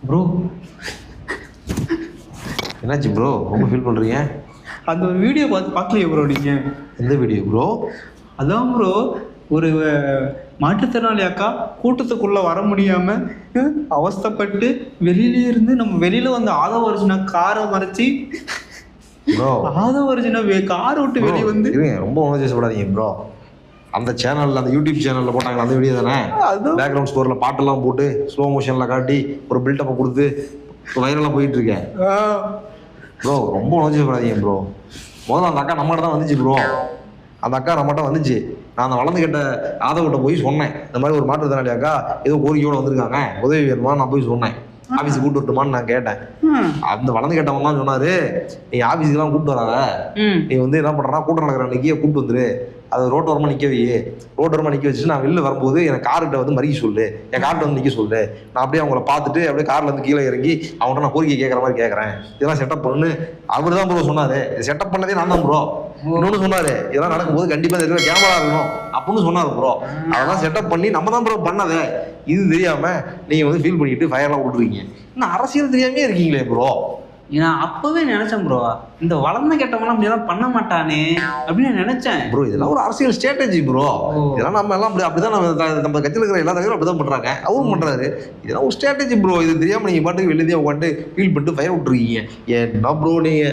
Bro என்னாச்சு bro, ரொம்ப feel பண்ணுறீங்க? அந்த ஒரு வீடியோ பார்க்கலையே ப்ரோ நீங்கள்? எந்த வீடியோ ப்ரோ? அதான் ப்ரோ, ஒரு மாற்றுத்திறனாளி அக்கா கூட்டத்துக்குள்ளே வர முடியாமல் அவஸ்தைப்பட்டு வெளியிலே இருந்து நம்ம வெளியில் வந்து ஆதவ அர்ஜுனா காரை மறைச்சி ப்ரோ ஆதவ அர்ஜுனா காரை விட்டு வெளியே வந்து ரொம்ப உணர்ச்சிப்படாதீங்க ப்ரோ. அந்த சேனலில், அந்த யூடியூப் சேனலில் போட்டாங்க அந்த வீடியோ தானே? பேக்ரவுண்ட் ஸ்கோரில் பாட்டெல்லாம் போட்டு ஸ்லோ மோஷனில் காட்டி ஒரு பில்டப்பை கொடுத்து வைரலாக போயிட்டு இருக்கேன் ப்ரோ. ரொம்ப உணர்ச்சிப்படாதீங்க ப்ரோ. முதல்ல அந்த அக்கா நம்மகிட்ட தான் வந்துச்சு ப்ரோ. அந்த அக்கா நம்மகிட்ட வந்துச்சு. நான் அந்த வளர்ந்து கேட்ட ஆதவகிட்ட போய் சொன்னேன், இந்த மாதிரி ஒரு மாற்றுத்திறனாளி அக்கா ஏதோ கோரிக்கையோடு வந்திருக்காங்க, உதவி வேணுமா? நான் போய் சொன்னேன், ஆஃபீஸுக்கு கூப்பிட்டு வரட்டுமான்னு நான் கேட்டேன். அந்த வளர்ந்து கேட்டவங்கலாம் சொன்னாரு, நீ ஆஃபீஸுக்கெல்லாம் கூப்பிட்டு வராத, நீ வந்து என்ன பண்ணுறா, கூட்டம் நடக்கிற அன்னைக்கே கூப்பிட்டு வந்துரு, அது ரோட்டோரமாக நிற்க வை, ரோட்டோரமாக நிற்க வச்சுட்டு நான் வெளில வரும்போது எனக்கு கார்கிட்ட வந்து மறிக்க சொல்லு, என் கார்கிட்ட வந்து நிற்க சொல்லு, நான் அப்படியே அவங்கள பார்த்துட்டு அப்படியே காரில் இருந்து கீழே இறங்கி அவங்கள்ட்ட நான் கோரிக்கை கேட்குற மாதிரி கேட்குறேன், இதெல்லாம் செட்டப் பண்ணு. அவர் தான் ப்ரோ சொன்னார், செட்டப் பண்ணதே நான் தான் ப்ரோ. இன்னொன்று சொன்னார், இதெல்லாம் நடக்கும்போது கண்டிப்பாக இருக்கிற கேமரா இருக்கணும் அப்படின்னு சொன்னார் ப்ரோ. அதெல்லாம் செட்டப் பண்ணி நம்ம தான் ப்ரோ பண்ணதை. இது தெரியாமல் நீங்கள் வந்து ஃபீல் பண்ணிட்டு ஃபயர்லாம் விட்டுருக்கீங்க. இன்னும் அரசியல் தெரியாமே இருக்கீங்களே ப்ரோ. நான் அப்பவே நினைச்சேன் ப்ரோ, இந்த வளர்ந்து கேட்டவங்களாம் அப்படியெல்லாம் பண்ண மாட்டானே அப்படின்னு நினைச்சேன் ப்ரோ. இதெல்லாம் ஒரு அரசியல் ஸ்ட்ராட்டஜி ப்ரோ. இதெல்லாம் நம்ம எல்லாம் அப்படிதான் நம்ம கட்சியில் இருக்கிற எல்லா தலைவரும் அப்படிதான் பண்றாங்க, அவரும் பண்றாரு. இதெல்லாம் ஒரு ஸ்ட்ராட்டஜி ப்ரோ. இது தெரியாம நீங்க பாட்டுக்கு வெளியே உட்காந்து ஃபீல் பண்ணிட்டு ஃபயர் விட்டுருக்கீங்க. என்ன ப்ரோ நீங்க?